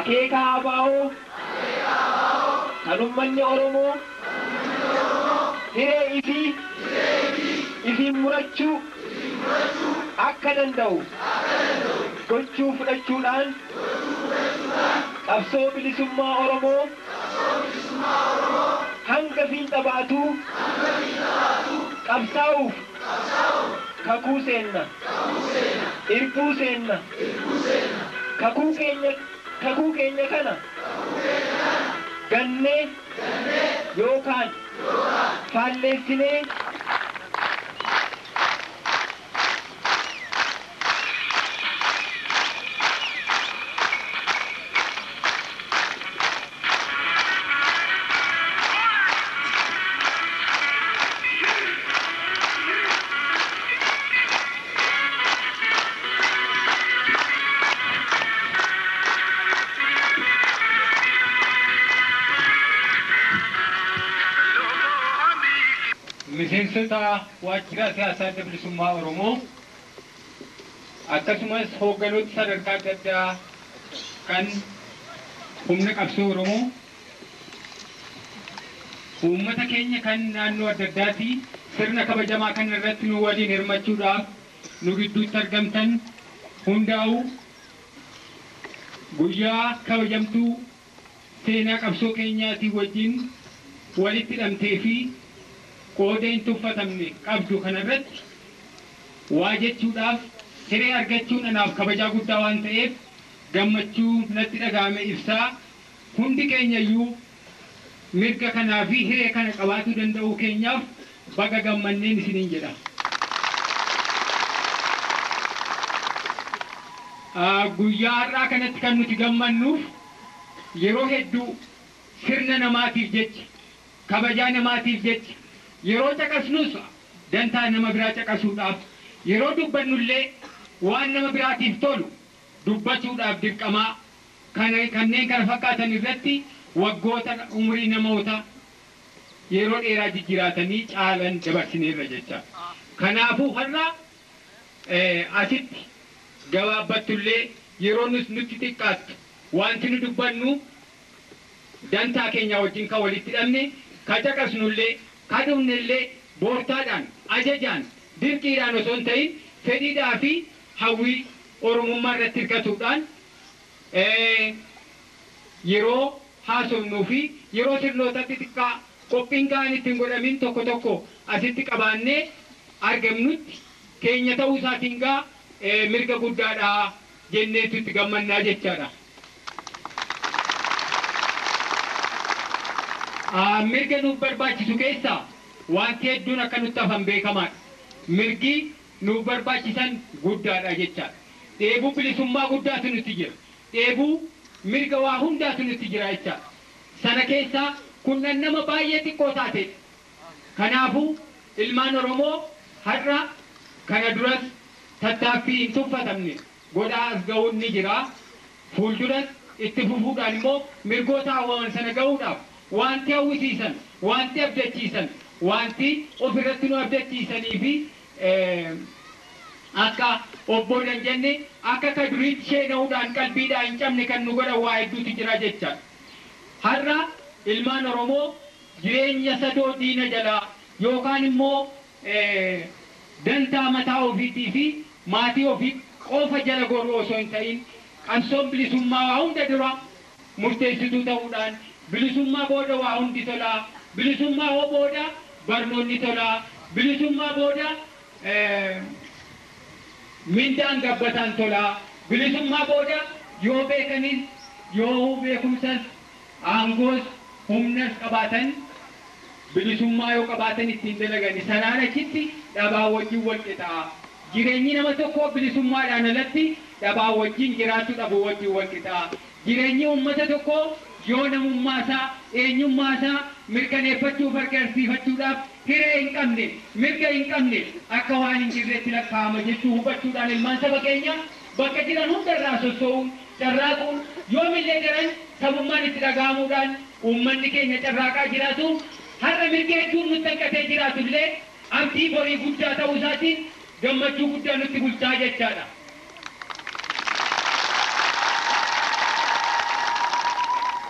akeeka abaa'oo kan uummanni Oromoo hiree ifii murachuu akka danda'u gochuu fudhachuudhaan qabsoo bilisummaa Oromoo hanga fiixa baatu qabsaa'uuf kakuu seenna irbuu seenna kakuu keenya kana gannee yookaan faalleessinee miseensota waajjira siyaasaa adda bilisummaa Oromoo akkasumas hoogganoota sadarkaa adda addaa kan humna qabsoo Oromoo uummata keenya kan naannoo adda addaati sirna kabajamaa kan irratti nu waliin hirmachuudhaaf nu gidduutti argamtan hundaa'u guyyaa kabajamtuu seenaa qabsoo keenyaatii wajjin walitti hidhamtee fi qoodeen tuffatamne qabdu kanarratti waa jechuudhaaf hiree argachuun anaaf kabajaa guddaa waan ta'eef gammachuu natti dhaga'ame ibsaa hundi keenyayyuu mirga kanaa fi hiree kana qabaachuu danda'uu keenyaaf baga gammanneen isiniin jedha. Guyyaa har'aa kanatti kan nuti gammannuuf yeroo hedduu sirna namaatiif jecha kabajaa namaatiif jecha yeroo caqasnus dantaa nama biraa caqasuudhaaf yeroo dubbannullee waan nama biraatiif tolu dubbachuudhaaf dirqamaa kanneen kana fakkaatan irratti waggoota umurii namoota yeroo dheeraa jijjiiratanii caalan dabarsineerra jecha. Kanaafuu har'a asitti gabaabbattullee yeroo nuti xiqqaattu wanti nu dubbannu dantaa keenya wajjin kan walitti hidhamne ka caqasnullee kadhumnellee boortaadhaan ajajaan dirqiidhaan osoo hin ta'in fedhiidhaa fi hawwii oromummaa irratti hirkatuudhaan yeroo haasofnuu fi yeroo sirnoota xixiqqaa qophiin ga'an ittiin godhamin tokko tokko asitti qabaannee argamnutti keenya ta'uu isaatiin gaa mirga guddaadha jenneetu itti gammannaa jechaadha. Mirga nuuf barbaachisu keessaa wanti hedduun akka nutti hafan beekamaadha. Mirgi nuuf barbaachisan guddaadha jechaadha. Dheebuu bilisummaa guddaatu nutti jira. Dheebuu mirga waa hundaatu nutti jira jechaadha. Sana keessaa kun nama baay'ee xiqqoo taatedha. Kanaafuu ilmaan Oromoo har'a kana duras tattaaffii hin tuffatamne godhaa as ga'uun ni jira. Fuulduras itti fufuudhaan immoo mirgoota hawwaman sana ga'uudhaaf wanti hawwisiisan, wanti abdachiisan, wanti ofirratti nu abdachiisanii fi akka obboodhan jenne akka ka duriitti sheena'uudhaan qalbiidhaan hin cabne kan nu godhan waa hedduutu jira jecha. Har'a ilmaan Oromoo jireenya sadoo diina jalaa yookaan immoo dantaa mataa ofiitii fi maatii ofii qofa jala goruu osoo hin ta'in qabsoon bilisummaa waa hunda dura murteessituu ta'uudhaan bilisummaa booda waa hundi tolaa, bilisummaa booda barnoonni tolaa, bilisummaa booda mindaan gabbataan tolaa, bilisummaa booda yoo beekanis yoo beekumsas aangoos humnas qabaatan bilisummaa yoo qabaatan ittiin dalagani sanaan achitti dhabaa wajjin wal qixaa. Jireenyi nama tokko bilisummaadhaan alatti dhabaa wajjin jiraachuu dhabu wajjin wal qixaa. Jireenyi uummata tokko yoo namummaasaa eenyummaasaa mirkaneeffachuuf agarsiifachuudhaaf hiree hin qabne mirga hin qabne akka waan hin jirreetti lakkaa'ama jechuu hubachuudhaan ilmaan saba keenya bakka jiran hundarraa sossoo'uun carraaquun yoomillee jiran sabummaan itti dhaga'amuudhaan uummanni keenya carraaqaa jiraatu har'a mirga hedduun nutti hanqatee jiraatullee abdii borii guddaa ta'uu isaatiin gammachuu guddaa nutti bulchaa jechaadha.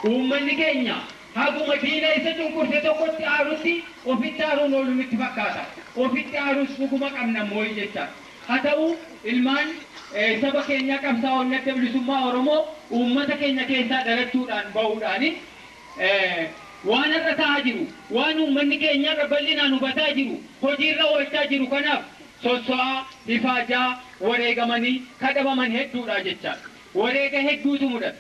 uummanni keenya haguma diina isa cunqurse tokkotti aarutti ofitti aaruun oolu nutti fakkaata. Ofitti aaruus dhuguma qabna moo'ii jecha. Haa ta'u ilmaan saba keenya qabsaa'onni adda bilisummaa Oromoo uummata keenya keessaa dhalachuudhaan bahuudhaani waan irra ta'aa jiru, waan uummanni keenya irra bal'inaan hubataa jiru, hojiirra oolchaa jiru kanaaf sosso'aa, ifaajaa, wareegamanii kadhabaman hedduudha jecha. Wareega hedduutu mudata.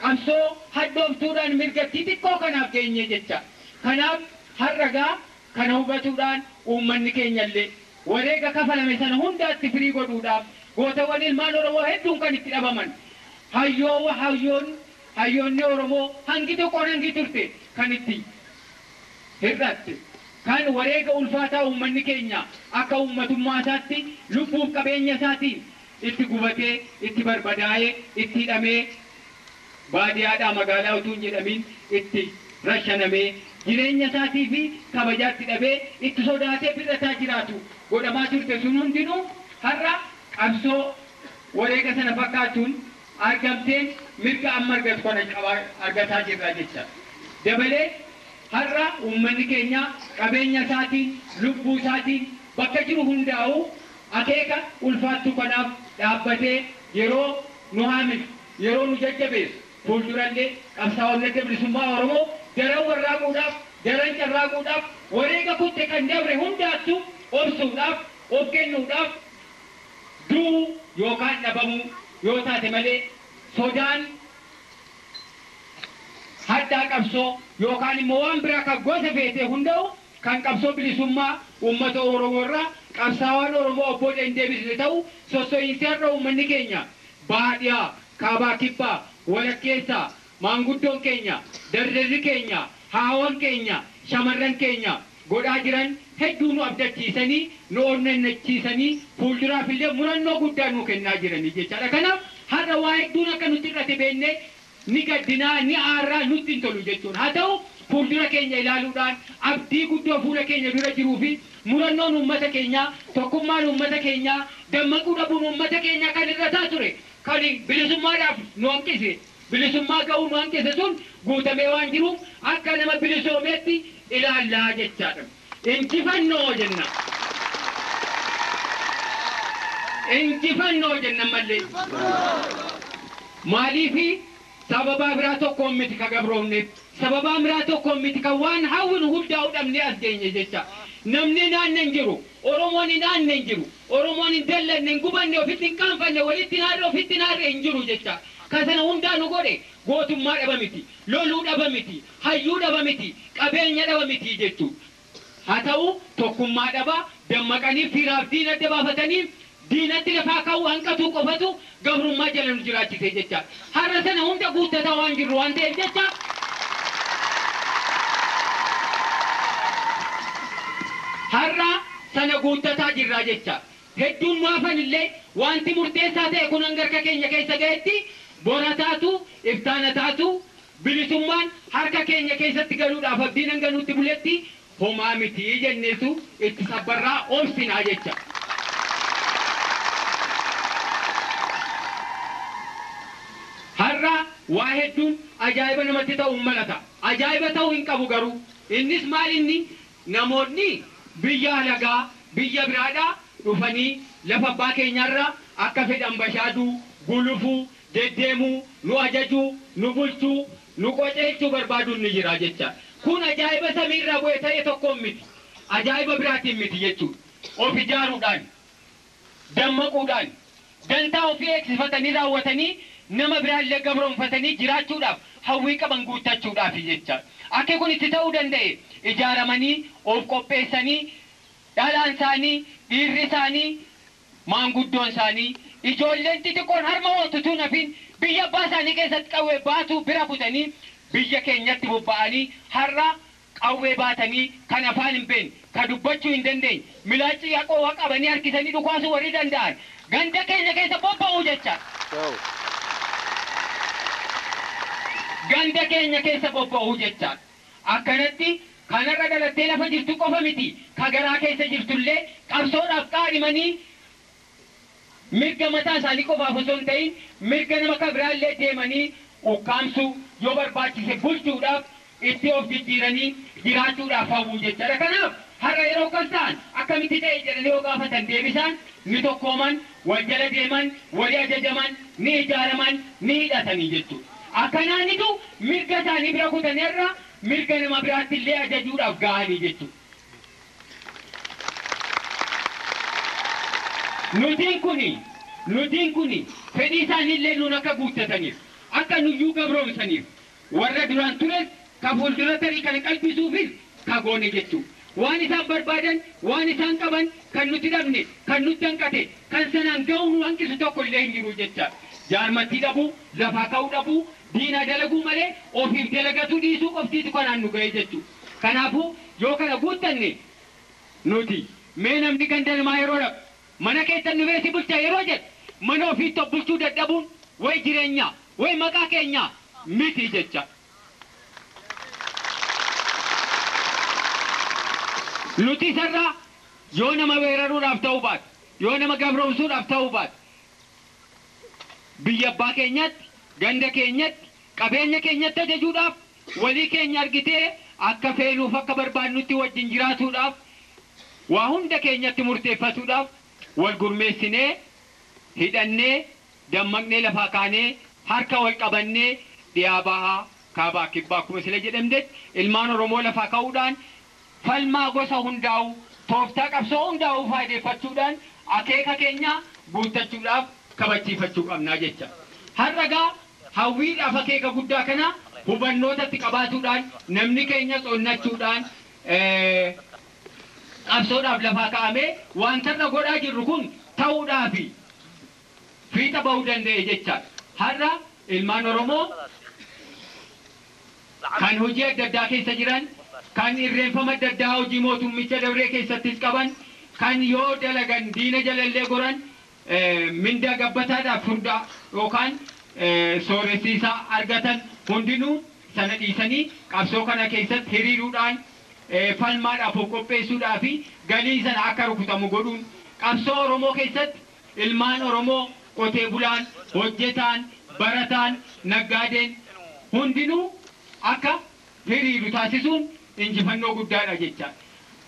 Qabsoo hadhooftuudhaan mirgattii xiqqoo kanaaf geenye jecha. Kanaaf har'agaa kana hubatuudhaan uummanni keenyallee wareega kafalame sana hundaatti firii godhuudhaaf gootawwan ilmaan Oromoo hedduun kan itti dhabaman. Hayyoonni Oromoo hangi tokkoon hangi turte kan itti hir'atte. Kan wareega ulfaataa uummanni keenya akka uummatummaa isaatti lubbuuf qabeenya isaatiin itti gubatee, itti barbadaa'ee, itti hidhamee baadiyyaadhaa magaalaa utuu hin jedhamin itti rashanamee jireenya isaatii fi kabajaatti dhabee itti sodaatee birrataa jiraatu godhamaa turte sun hundinuu har'a qabsoo wareega sana fakkaatuun argamteen mirga amma argatu kana argataa jirra jecha. Dabalee har'a uummanni keenya qabeenya isaatiin lubbuu isaatiin bakka jiru hundaa'u akeeka ulfaattuu kanaaf dhaabbatee yeroo nu haamilu yeroo nu jajjabeessu fuuldurallee qabsaa'onni adda bilisummaa Oromoo daran warraaquudhaaf daran carraaquudhaaf wareega kutte kan dabre hundaattu obsuudhaaf of kennuudhaaf du'uu yookaan dhabamuu yoo taate malee sodaan haddaa qabsoo yookaan immoo waan biraa kan gosa feetee hunda'u kan qabsoo bilisummaa uummata Oromoo irraa qabsaawwan Oromoo obbo hin deebisne ta'u sosso'iinsi har'a uummanni keenya baadiyyaa kaabaa kibbaa walakkeessaa maanguddoon keenya dardarri keenya haawwan keenya shamarran keenya godhaa jiran hedduu nu abdachiisanii nu onnachiisanii fuulduraaf illee murannoo guddaa nu kennaa jiranii jechaadha. Kanaaf har'a waa hedduun akka nutti irratti beennee ni gaddinaa ni aarraa nutti hin tolu jechuudha. Haa ta'u fuuldura keenya ilaaluudhaan abdii guddoo fuula keenya dura jiruu fi murannoon uummata keenyaa tokkummaan uummata keenyaa dammaquu dhabuun uummata keenyaa kan irrataa ture kan bilisummaadhaaf nu hanqise bilisummaa ga'uu nu hanqise sun guutamee waan jiruuf akka nama bilisoomeetti ilaallaa jechaadha. Injifannoo jenna. Injifannoo jenna mallee. Maaliifi sababa biraa tokkoon miti ka gabroomneef sababa biraa tokkoon miti kan waan hawwinu hundaa'uu dhabnee as geenye jecha. Namni naannan jiru Oromoon naannan jiru Oromoon hin dallanne hin gubanne ofitti hin qaanfanne walitti naarre ofitti naarre hin jiru jecha. Kasana hundaa nu godhe gootummaa dhaba miti loluu dhaba miti hayyuu dhaba miti qabeenya dhaba miti jechuudha. Haa ta'u tokkummaa dhaba dammaqanii firaaf diina adda baafatanii diinatti lafaa kaa'uu hanqatu qofatu gabrummaa jala nu jiraachise jecha. Har'a sana hunda guuttataa waan jirru waan ta'eef jecha. Har'a sana guuttataa jirra jecha. Hedduun nu hafan illee wanti murteessaa ta'e kun hangarka keenya keessa ga'etti bora taatu iftaana taatu bilisummaan harka keenya keessatti galuudhaaf abdiin hanga nutti buletti homaa miti jenneetu itti sabbarraa oolsinaa jecha. Har'a waa hedduun ajaa'iba namatti ta'uu malata. Ajaa'iba ta'uu hin qabu garuu innis maal inni namoonni biyya alagaa biyya biraadhaa dhufanii lafa abbaa keenyarra akka fedhan bashaaduu gulufuu deddeemuu nu ajajuu nu bulchuu nu qoceechuu barbaaduun ni jira jecha. Kun ajaa'iba samiirraa bu'e ta'e tokkoon miti ajaa'iba biraatiin miti jechuudha. Of ijaaruudhaan dammaquudhaan dantaa ofii eegsifatanii raawwatanii nama biraallee gabroonfatanii jiraachuudhaaf hawwii qaban guuttachuudhaaf jecha. Akka kun itti ta'uu danda'e ijaaramanii of qopheessanii dhalaan isaanii dhiirri isaanii maanguddoon isaanii ijoolleen xixiqqoon harma hootutuu nafin biyya abbaa isaanii keessatti qawwee baatu bira butanii biyya keenyatti bobba'anii har'a qawwee baatanii kan afaan hin beekne kan dubbachuu hin dandeenye milaacii haqoo qabanii harkisanii dhukaasuu warri danda'an ganda keenya keessa bobba'uu jecha. Ganda keenya keessa bobba'uu jecha. Akkanatti kanarra galattee lafa jirtu qofa miti ka garaa keessa jirtullee qabsoodhaaf qaadhimanii mirga mataa isaanii qofaaf osoo hin ta'in mirga nama kan biraallee deemanii ukkaamsuu yoo barbaachise bulchuudhaaf itti of jijjiiranii jiraachuudhaaf hawwuu jechaadha. Kanaaf har'a yeroo kan ta'an akkamitti ta'e jedhanii yoo gaafatan deebisaan ni tokkooman, wal jala deeman, walii ajajaman, ni ijaaraman, ni hidhatanii jechuudha. Akkanaanitu mirga isaanii bira kutaneerra mirga nama biraatti illee ajajuudhaaf ga'anii jechuudha. Nutiin kuni fedhii isaanii illee nuun akka guuttataniif akka nuyyuu gabroomsaniif warra duraan tures ka fuuldura tarii kan qalbisuufis ka goone jechuudha. Waan isaan barbaadan, waan isaan qaban, kan nuti dhabne, kan nutti hanqate, kan sanaan ga'uu nu hanqisu tokko illee hin jiru jecha. Jaarmattii dhabuu, lafaa ka'uu dhabuu, diinaa dalaguu malee ofiif dalagatuu dhiisuu qoftiitu kanaan nu ga'e jechuudha. Kanaafuu yoo kana guuttanne nuti mee namni ganda namaa yeroo dhabu mana keessan nu beesi bulchaa yeroo jedhu mana ofiitti of bulchuu dadhabuun way jireenyaa, way maqaa keenyaa miti jecha. Nuti sarraa yoo nama weeraruudhaaf ta'uu baate, yoo nama gabroomsuudhaaf ta'uu baate, biyya abbaa keenyatti, ganda keenyatti, qabeenya keenyatti ajajuudhaaf, walii keenya argitee akka feenuuf akka barbaadnutti wajjin jiraatuudhaaf, waa hunda keenyatti murteeffatuudhaaf, wal gurmeessinee, hidhannee, dammaqnee lafaa kaanee, harka wal qabannee, dhiyaa bahaa, kaabaa kibbaa akkuma sila jedhamtetti ilmaan Oromoo lafaa ka'uudhaan falmaa gosa hundaa'u, tooftaa qabsoo hundaa'u faayideeffachuudhaan akeeka keenya guuttachuudhaaf kabachiifachuu qabnaa jecha. Har'agaa hawwiidhaaf akeeka guddaa kana hubannootatti qabaatuudhaan namni keenya xonnachuudhaan qabsoodhaaf lafaa kaa'amee wantarra godhaa jirru kun ta'uudhaafi fiixa bahuu danda'e jecha. Har'a ilmaan Oromoo kan hojii adda addaa keessa jiran, kan irreenfama adda addaa hojii mootummicha dabree keessattis qaban, kan yoo dalagan diina jalallee goran mindaa gabbataadhaaf hunda yookaan sooressiisaa argatan hundinuu sana dhiisanii qabsoo kana keessatti hiriiruudhaan falmaadhaaf of qopheessuudhaa fi galii sana akka rukutamu godhuun qabsoo Oromoo keessatti ilmaan Oromoo qotee bulaan, hojjetaan, barataan, naggaadeen hundinuu akka hiriiru taasisuun injifannoo guddaadha jecha.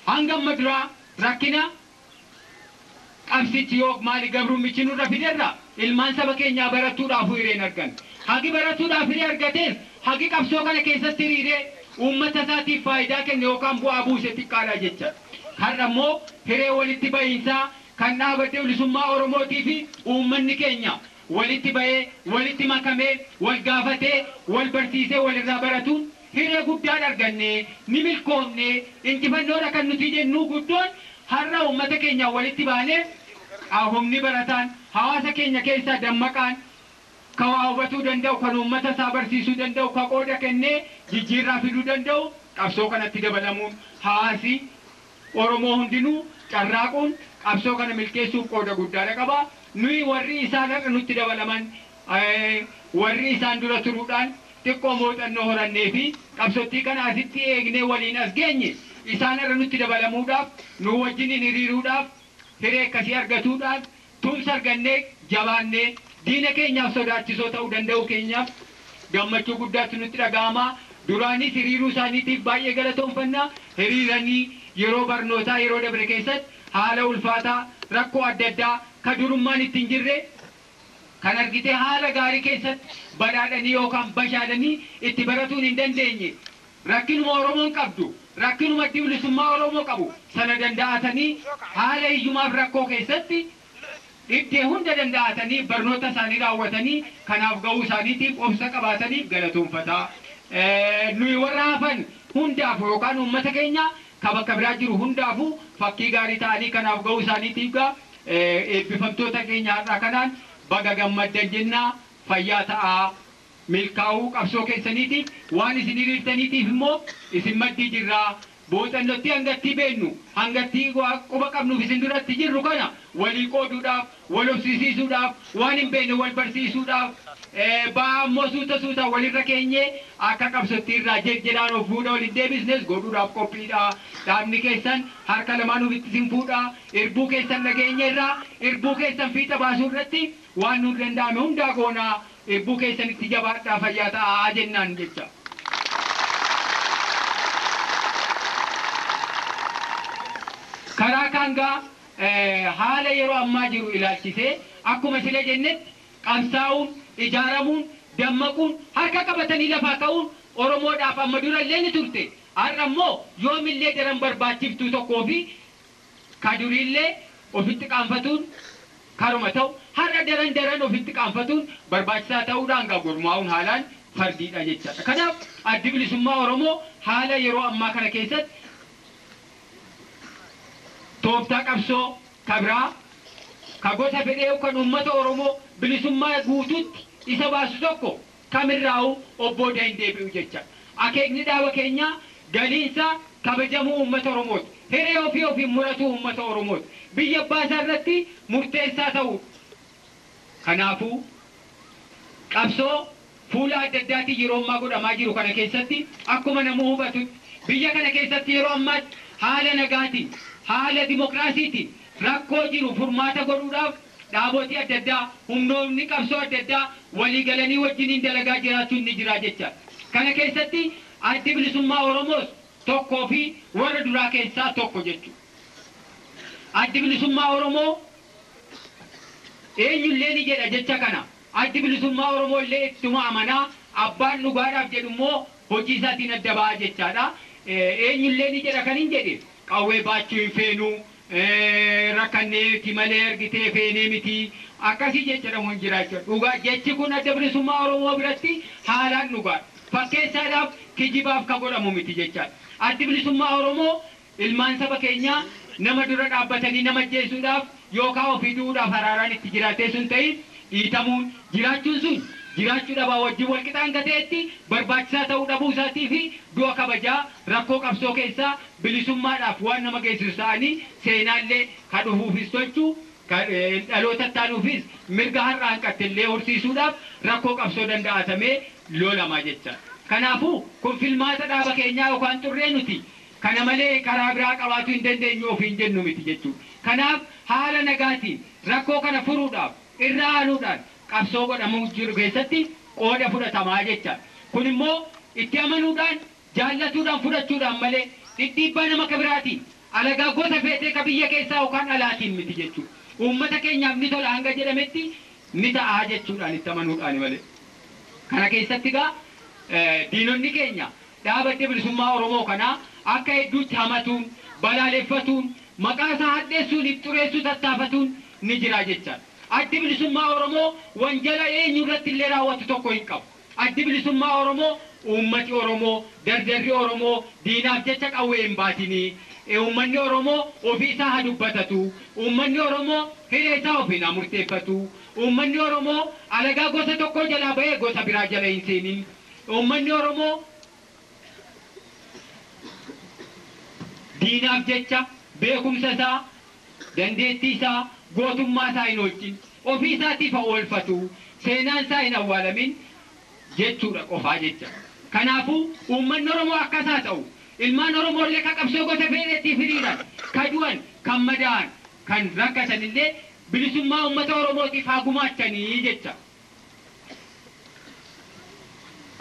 Hanga amma duraa rakkina qabsichi yoo maali gabrummichi nurra fiderra ilmaan saba keenyaa barattuudhaaf hireen argan. Hagi barattuudhaaf hiree argates hagi qabsoo kana keessatti hiriiree uummata isaatiif faayidaa kenne yookaan bu'aa buuse xiqqaadha jecha. Har'a immoo hiree walitti bahiinsaa kan dhaabbatee bilisummaa Oromootii fi uummanni keenya walitti bahee, walitti makamee, wal gaafatee, wal barsiisee, walirraa baratuun hiree guddaan arganne, ni milkoomne, injifannoodha kan nuti jennu guddoon har'a uummata keenya walitti baanee humni barataan hawaasa keenya keessaa dammaqaan ka waa hubatuu danda'u, kan uummata isaa barsiisuu danda'u, ka qooda kennee jijjiirraa fiduu danda'u qabsoo kanatti dabalamuun hawaasi Oromoo hundinuu carraaquun qabsoo kana milkeessuuf qooda guddaadha qaba. Nuyi warri isaan har'a nutti dabalaman warri isaan dura turuudhaan xiqqoo muuxannoo horannee fi qabsottii kana asitti eegnee waliin as geenye isaan har'a nutti dabalamuudhaaf nu wajjin hiriiruudhaaf hiree akkasii argatuudhaaf tumsa argannee jabaannee diina keenyaaf sodaachisoo ta'uu danda'u keenyaaf gammachuu guddaatu nutti dhaga'ama. Duraanis hiriiruu isaaniitiif baay'ee galatoomfannaa. Hiriiranii yeroo barnootaa yeroo dabre keessatti haala ulfaataa rakkoo adda addaa ka durummaan ittiin jirre kan argitee haala gaarii keessatti badhaadhanii yookaan bashaadanii itti baratuun hin dandeenye rakkinuma Oromoon qabdu rakkinuma addi bilisummaa Oromoo qabu sana danda'atanii haala hiyyumaaf rakkoo keessatti dhibdee hunda danda'atanii barnoota isaanii raawwatanii kanaaf ga'uu isaaniitiif obsa qabaataniif galatoomfataa. Nuyi warra hafan hundaaf yookaan uummata keenya ka bakka biraa jiru hundaafu fakkii gaarii ta'anii kanaaf ga'uu isaaniitiif eebbifamtoota keenya har'aa kanaan baga gammaddan jennaa. Fayyaa ta'aa milkaa'uu qabsoo keessaniitiif waan isin hiriirtaniitiif immoo isin maddii jirraa booxannotti hangatti beennu hangatti quba qabnuuf isin duratti jirru kana walii qooduudhaaf wal obsiisiisuudhaaf waan hin beekne wal barsiisuudhaaf ba'aa ammoo suuta walirra keenye akka qabsotti irraa jedhaan of fuudha waliin deebisnes godhuudhaaf qophiidha. Dhaabni keessan harka lamaan ofitti isin fuudha. Irbuu keessan nageenya irraa irbuu keessan fiixa baasuu irratti waan nu danda'ame hundaa goonaa irbuu keessan itti jabaadhaa fayyaa ta'aa jennaan jecha. Karaa kangaa haala yeroo ammaa jiru ilaalchisee akkuma sila jennetti qabsaa'uun ijaaramuun dammaquun harka qabatanii lafaa ka'uun Oromoodhaaf amma dura illee ni turte. Har'a immoo yoomillee daran barbaachiftuu tokkoo fi kaduriillee ofitti qaanfatuun karuma ta'u har'a daran ofitti qaanfatuun barbaachisaa ta'uudhaan gurmaa'uun haalaan fardiidha jechaadha. Kanaaf addi bilisummaa Oromoo haala yeroo ammaa kana keessatti tooftaa qabsoo kabraa ka gosa fedhee kan uummata Oromoo bilisummaa guutuutti isa baasu tokko kamirraa'u obbooda hin deebi'u jecha. Akeekni dhaaba keenyaa galiinsa kabajamuu uummata Oromooti. Hiree ofiin muratu uummata Oromooti. Biyya abbaa isaa irratti murteessaa ta'u. Kanaafuu qabsoo fuula adda addaatiin yeroo ammaa godhamaa jiru kana keessatti akkuma namuu hubatutti biyya kana keessatti yeroo ammaatti haala nagaatiin haala dimokiraasiitiin rakkoo jiru furmaata godhuudhaaf dhaabotii adda addaa humnoonni qabsoo adda addaa walii galanii wajjiniin dalagaa jiraachuun ni jira jecha. Kana keessatti addi bilisummaa Oromoos tokkoo fi warra duraa keessaa tokko jechuudha. Addi bilisummaa Oromoo eenyullee ni jedha jecha kana. Addi bilisummaa Oromoo illee ittuma amanaa abbaan dhugaadhaaf jedhu immoo hojii isaatiin adda ba'a jechaadha. Eenyullee ni jedha kan hin jedhe qawwee baachuu hin feenu rakkanneeti malee argitee feenee miti akkasii jechaadhamu hin jira jechuudha. Dhugaa jechi kun adda bilisummaa Oromoo biratti haalaan dhugaadha. Fakkeessaadhaaf kijibaaf kan godhamu miti jechaadha. Addi bilisummaa Oromoo ilmaan saba keenyaa nama dura dhaabbatanii nama ajjeesuudhaaf yookaan ofii du'uudhaaf haraaraan itti jiraatee sun ta'in dhiitamuun jiraachuun sun jiraachuu dhabaa wajjin wal qixaan gateetti barbaachisaa ta'uu dhabuu isaatii fi du'a kabajaa rakkoo qabsoo keessaa bilisummaadhaaf waan nama geessisu ta'anii seenaallee kan dhufuufis tolchuu dhaloota taanuufis mirga har'a hanqattillee horsiisuudhaaf rakkoo qabsoo danda'atamee lolamaa jecha. Kanaafuu kun filmaata dhaaba keenyaa yookaan xurree nuti kana malee karaa biraa qabaatu hin dandeenyu ofiin jennu miti jechuudha. Kanaaf haala nagaatiin rakkoo kana furuudhaaf irra aanuudhaan qabsoo godhamuu jiru keessatti qooda fudhatamaa jecha. Kun immoo itti amanuudhaan jaallatuudhaan fudhachuudhaan malee dhidhiibbaa nama kabiraatiin alagaa gosa feetee ka biyya keessaa yookaan alaatiin miti jechuudha. Uummata keenyaaf ni tola hanga jedhametti ni ta'aa jechuudhaan itti amanuudhaan malee. Kana keessatti gaa diinonni keenya dhaaba adda bilisummaa Oromoo kanaa akka hedduutti hamatuun balaaleffatuun maqaa isaa hadheessuuniif xureessuu tattaafatuun ni jira jechaadha. Addi bilisummaa Oromoo wanjala eenyu irratti illee raawwatu tokko hin qabu. Addi bilisummaa Oromoo uummati Oromoo dardarri Oromoo diinaaf jecha qawwee hin baatinii. Uummanni Oromoo ofii isaa haa dubbatatu. Uummanni Oromoo hiree isaa ofiin haa murteeffatu. Uummanni Oromoo alagaa gosa tokko jalaa ba'ee gosa biraa jala hin seenin. Uummanni Oromoo diinaaf jecha beekumsa isaa dandeettii isaa gootummaa isaa hin oolchin ofii isaatiif haa oolfatu seenaan isaa hin awwaalamin jechuudha qofaa jecha. Kanaafuu uummanni Oromoo akkasaa ta'u ilmaan Oromoo illee ka qabsoo gosa fedheettiif hiriiran ka du'an kan madaa'an kan rakkatan illee bilisummaa uummata Oromootiif haa gumaachanii jecha.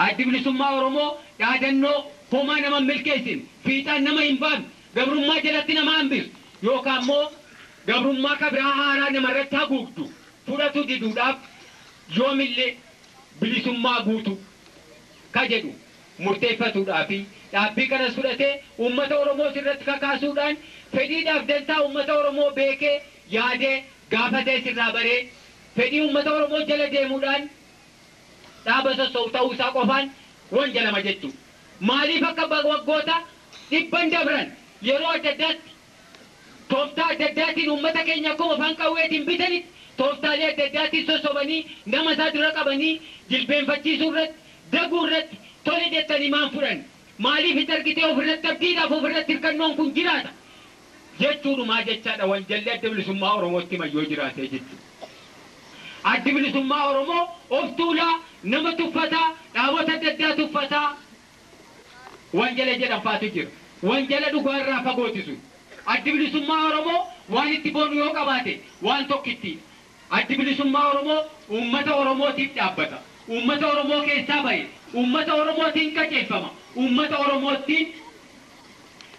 Addi bilisummaa Oromoo dhaadannoo homaa nama milkeessin fiixaan nama hin baafne gabrummaa jalatti nama hambisu yookaan immoo gabrummaa kabiraa haaraa namarratti haguugdu fudhatu diduudhaaf yoomillee bilisummaa guutu ka jedhu murteeffatuudhaafi dhaabbii kanas fudhatee uummata Oromoo irratti kakaasuudhaan fedhiidhaaf dantaa uummata Oromoo beekee yaadee gaafatee sirraa baree fedhii uummata Oromoo jala deemuudhaan dhaaba sossoo'u ta'uu isaa qofaan wanjalama jechuudha. Maaliif akka waggoota dhibban dabran yeroo adda addaatti tooftaa adda addaatiin uummata keenya akkuma afaan qawweetiin bitanitti tooftaalee adda addaatiin sossobanii nama isaa dura qabanii jilbeenfachiisuu irratti daguu irratti tole jettanii maan fudhan maaliif itti argitee ofirratti abdiidhaaf ofirratti hirkannoon kun jiraata jechuudhumaa jechaadha wanjalli adda bilisummaa Oromootti mayyoo jiraatee jechuudha. Addi bilisummaa Oromoo of tuulaa nama tuffataa dhaabota adda addaa tuffataa wanjala jedhanfaatu jira. Wanjala dhugaarraa fagootisu. Addi bilisummaa Oromoo waan itti boonu yoo qabaate waan tokkitti. Addi bilisummaa Oromoo uummata Oromootiif dhaabbata. Uummata Oromoo keessaa bahe. Uummata Oromootiin qajeelfama. Uummata Oromootiin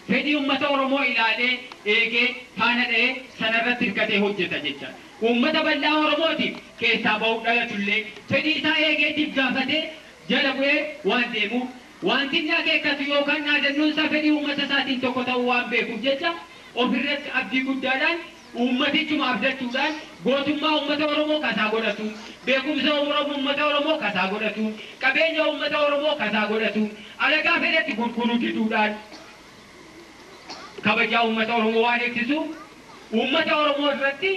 fedhii uummata Oromoo ilaalee eegee faana dha'ee sanarratti hirkatee hojjeta jecha. Uummata bal'aa Oromootiif keessaa bahuu dhalatullee fedhii isaa eegeetiif gaafatee jala bu'ee waan deemuuf wanti inni akeekkatu yookaan naadannoon isaa fedhii uummata isaatiin tokko ta'uu waan beekuuf jecha ofirratti abdii guddaadhaan uummatichuma abdachuudhaan gootummaa uummata Oromoo kasaa godhatu, beekumsa uummata Oromoo kasaa godhatu, qabeenya uummata Oromoo kasaa godhatu, alagaa fedhatti gurguruu diduudhaan kabajaa uummata Oromoo waan eegsisuuf uummata Oromoo irratti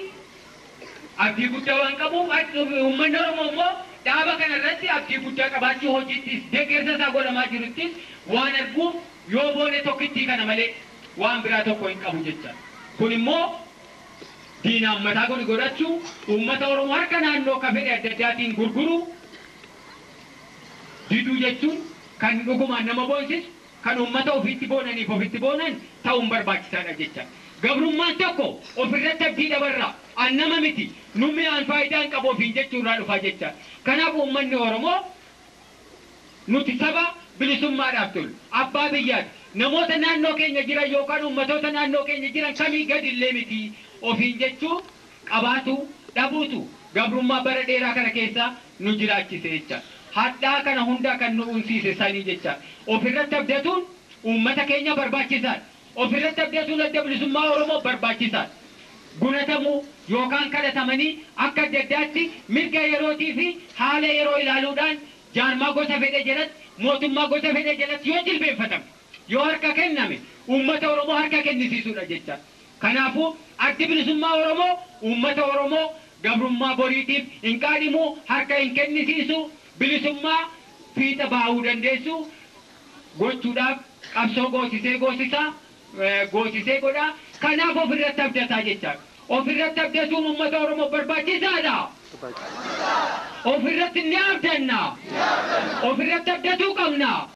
abdii guddaa waan qabuuf uummanni Oromoo immoo dhaaba kanarratti abdii guddaa qabaachuu hojiittis deeggarsa isaa godhamaa jiruttis waan arguuf yoo boone tokkittii kana malee waan biraa tokko hin qabu jecha. Kun immoo diina uummataa kun godhachuu uummata Oromoo harka naannoo ka fedhe adda addaatiin gurguruu diduu jechuun kan dhugumaan nama boonsisu kan uummata ofitti boonaniif ofitti boonan ta'uun barbaachisaadha jecha. Gabrummaan tokko ofirratti abdii dhabarraa annama miti nummi aan faayidaan qabu ofiin jechuurraa dhufaa jecha. Kanaaf uummanni Oromoo nuti saba bilisummaadhaaf tolu abbaa biyyaati. Namoota naannoo keenya jiran yookaan uummatoota naannoo keenya jiran kamii gadillee miti ofiin jechuu qabaatu dhabuutu gabrummaa bara dheeraa kana keessa nu jiraachise jecha. Hadhaa kana hundaa kan nu unsiise sanii jecha. Ofirratti abdatuun uummata keenya barbaachisaadha. Ofirratti abdatuun adda bilisummaa Oromoo barbaachisaadha. Gunatamuu yookaan kadhatamanii akka adda addaatti mirga yerootii fi haala yeroo ilaaluudhaan jaarmaa gosa fedhe jalatti mootummaa gosa fedhe jalatti yoo jilbeenfatame yoo harka kenname uummata Oromoo harka kennisiisuudha jecha. Kanaafuu addi bilisummaa Oromoo uummata Oromoo gabrummaa boriitiif hin qaadhimuu harka hin kennisiisu bilisummaa fiixa baahuu dandeessu gochuudhaaf qabsoo goosisee godhaa. Kanaaf ofirratti abdataa jecha. Ofirratti abdatuun uummata Oromoo barbaachisaadha. Ofirratti ni abdanna. Ofirratti abdatuu qabna.